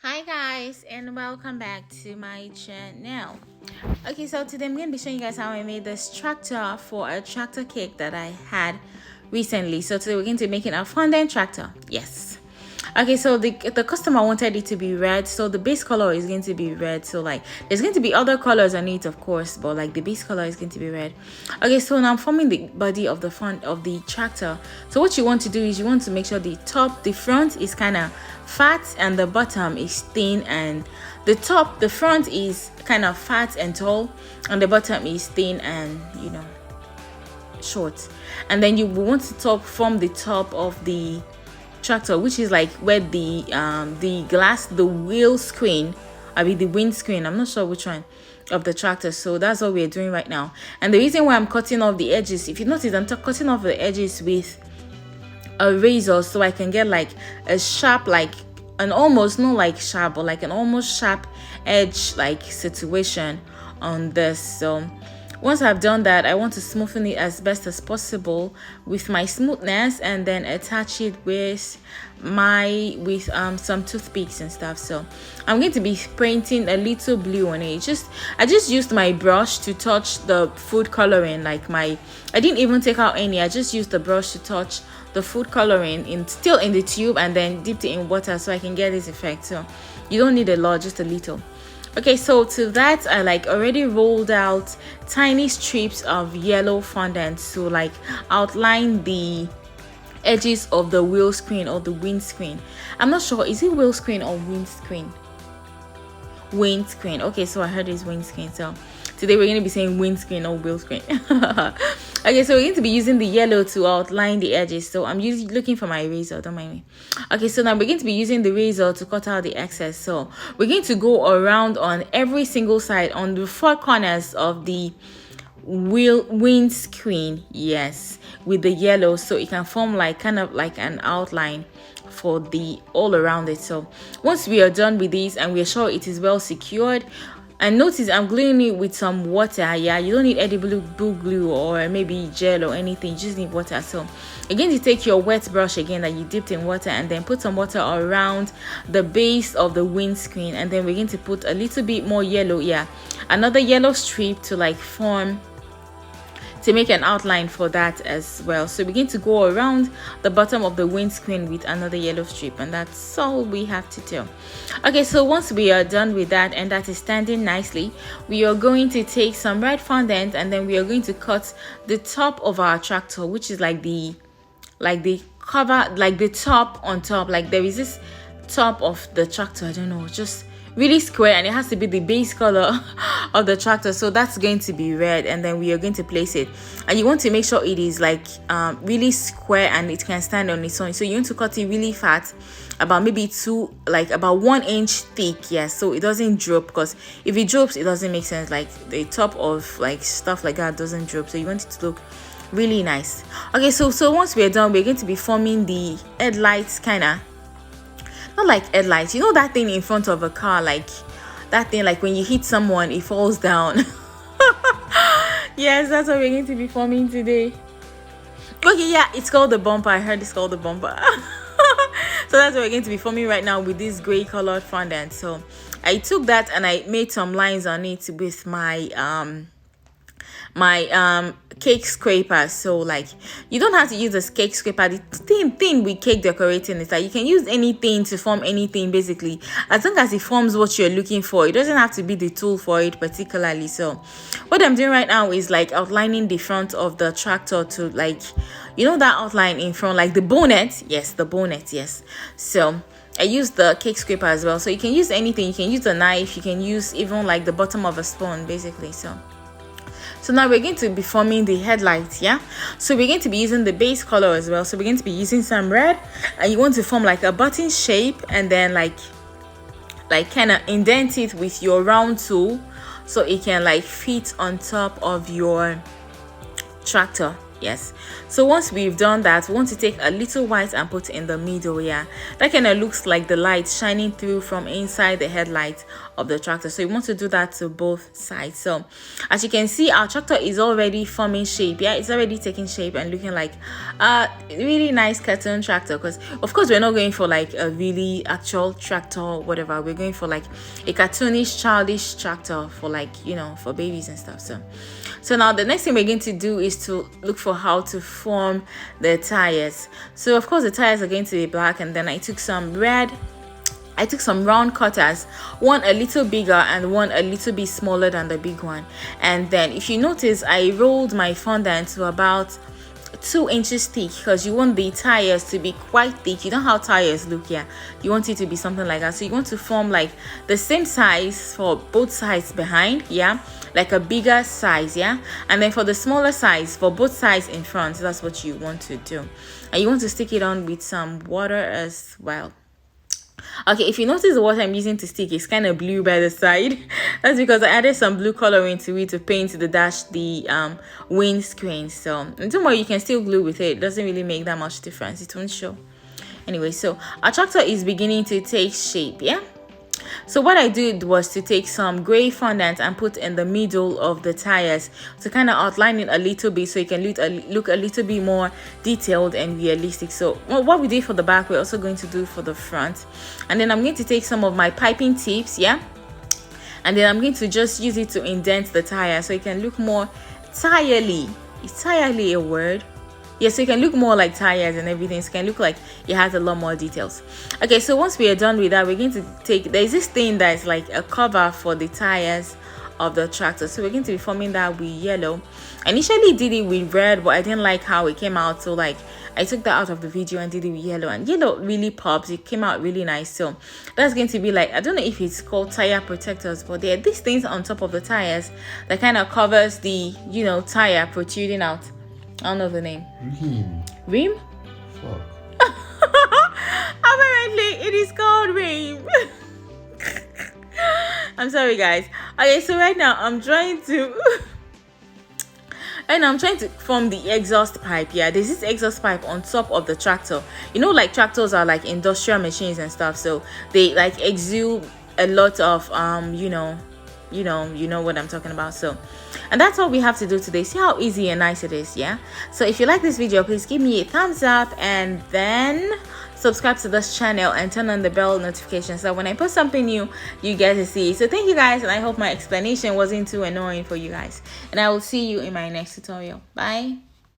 Hi guys, and welcome back to my channel. Okay, so today I'm going to be showing you guys how I made this tractor for a tractor cake that I had recently. So today we're going to be making a fondant tractor. Yes. Okay, so the customer wanted it to be red, so the base color is going to be red. So like there's going to be other colors on it, of course, but like the base color is going to be red. Okay, so now I'm forming the body of the front of the tractor. So what you want to do is you want to make sure the front is kind of fat and the bottom is thin, and the front is kind of fat and tall, and the bottom is thin and short. And then you want to form the top of the tractor, which is like where the wheel screen, the windscreen, I'm not sure which one of the tractor. So that's what we're doing right now. And the reason why I'm cutting off the edges, if you notice, I'm cutting off the edges with a razor, so I can get like a sharp, like an almost not like sharp, but like an almost sharp edge like situation on this. So once I've done that, I want to smoothen it as best as possible with my smoothness, and then attach it with some toothpicks and stuff. So I'm going to be painting a little blue on it. I just used my brush to touch the food coloring, I didn't even take out any. I just used the brush to touch the food coloring still in the tube, and then dipped it in water so I can get this effect. So you don't need a lot, just a little. Okay, so to that I already rolled out tiny strips of yellow fondant to outline the edges of the wheel screen or the windscreen. I'm not sure, is it wheel screen or windscreen? Windscreen. Okay, so I heard it's windscreen, so today we're going to be saying windscreen or wheel screen. Okay, so we're going to be using the yellow to outline the edges. So I'm looking for my razor, don't mind me. Okay, so now we're going to be using the razor to cut out the excess. So we're going to go around on every single side on the four corners of the windscreen, yes, with the yellow, so it can form kind of like an outline for the all around it. So once we are done with this and we are sure it is well secured, and notice I'm gluing it with some water. Yeah, you don't need edible glue or maybe gel or anything, you just need water. So again, you take your wet brush again that you dipped in water, and then put some water around the base of the windscreen, and then we're going to put a little bit more yellow, another yellow strip to make an outline for that as well. So we're going to go around the bottom of the windscreen with another yellow strip, and that's all we have to do. Okay, so once we are done with that and that is standing nicely, we are going to take some red fondant, and then we are going to cut the top of our tractor, which is like the cover, like the top on top. Like there is this top of the tractor, I don't know, just really square, and it has to be the base color of the tractor. So that's going to be red, and then we are going to place it, and you want to make sure it is really square and it can stand on its own. So you want to cut it really fat, about maybe about 1 inch thick, yes, so it doesn't drop, because if it drops it doesn't make sense. Like the top of stuff like that doesn't drop, so you want it to look really nice. Okay, so once we're done, we're going to be forming the headlights, not like headlights, you know that thing in front of a car, like that thing, like when you hit someone it falls down. Yes, that's what we're going to be forming today. Okay, yeah, it's called the bumper. I heard it's called the bumper. So that's what we're going to be forming right now with this gray colored fondant. So I took that and I made some lines on it with my cake scraper. So you don't have to use a cake scraper. The thing with cake decorating is that you can use anything to form anything, basically, as long as it forms what you're looking for. It doesn't have to be the tool for it particularly. So what I'm doing right now is outlining the front of the tractor to that outline in front, like the bonnet. Yes, the bonnet, yes. So I use the cake scraper as well. So you can use anything. You can use a knife, you can use even the bottom of a spoon, basically. So now we're going to be forming the headlights, so we're going to be using the base color as well. So we're going to be using some red, and you want to form a button shape, and then kind of indent it with your round tool so it can fit on top of your tractor. Yes, so once we've done that, we want to take a little white and put in the middle. Yeah, that kind of looks like the light shining through from inside the headlight of the tractor. So you want to do that to both sides. So as you can see, our tractor is already forming shape. Yeah, it's already taking shape and looking like a really nice cartoon tractor, because of course we're not going for like a really actual tractor, whatever. We're going for like a cartoonish, childish tractor for, like, you know, for babies and stuff. So now the next thing we're going to do is to look for how to form the tires. So of course the tires are going to be black, and then I took some round cutters, one a little bigger and one a little bit smaller than the big one. And then if you notice, I rolled my fondant to about 2 inches thick, because you want the tires to be quite thick. You know how tires look, yeah, you want it to be something like that. So you want to form like the same size for both sides behind, yeah, like a bigger size, yeah, and then for the smaller size for both sides in front. That's what you want to do, and you want to stick it on with some water as well. Okay, if you notice the water I'm using to stick is kind of blue by the side, that's because I added some blue color into it to paint the windscreen. So don't worry, you can still glue with it. It doesn't really make that much difference. It won't show. Anyway, so our tractor is beginning to take shape, yeah. So what I did was to take some gray fondant and put in the middle of the tires to kind of outline it a little bit, so it can look a little bit more detailed and realistic. So what we did for the back, we're also going to do for the front. And then I'm going to take some of my piping tips, yeah, and then I'm going to just use it to indent the tire so it can look more tirely. Is tirely a word? Yeah, so it can look more like tires and everything. So it can look like it has a lot more details. Okay, so once we are done with that, we're going to take, there's this thing that's like a cover for the tires of the tractor. So we're going to be forming that with yellow. I initially did it with red, but I didn't like how it came out. So like I took that out of the video and did it with yellow, and yellow really pops. It came out really nice. So that's going to be like, I don't know if it's called tire protectors, but there are these things on top of the tires that kind of covers the, you know, tire protruding out. I don't know the name. Rim? Fuck. Apparently, it is called rim. I'm sorry, guys. Okay, so right now I'm trying to form the exhaust pipe. Yeah, there's this exhaust pipe on top of the tractor. You know, like tractors are like industrial machines and stuff, so they like exude a lot of you know what I'm talking about. So, and that's all we have to do today. See how easy and nice it is, yeah? So if you like this video, please give me a thumbs up, and then subscribe to this channel and turn on the bell notification so when I post something new, you get to see. So thank you guys, and I hope my explanation wasn't too annoying for you guys, and I will see you in my next tutorial. Bye.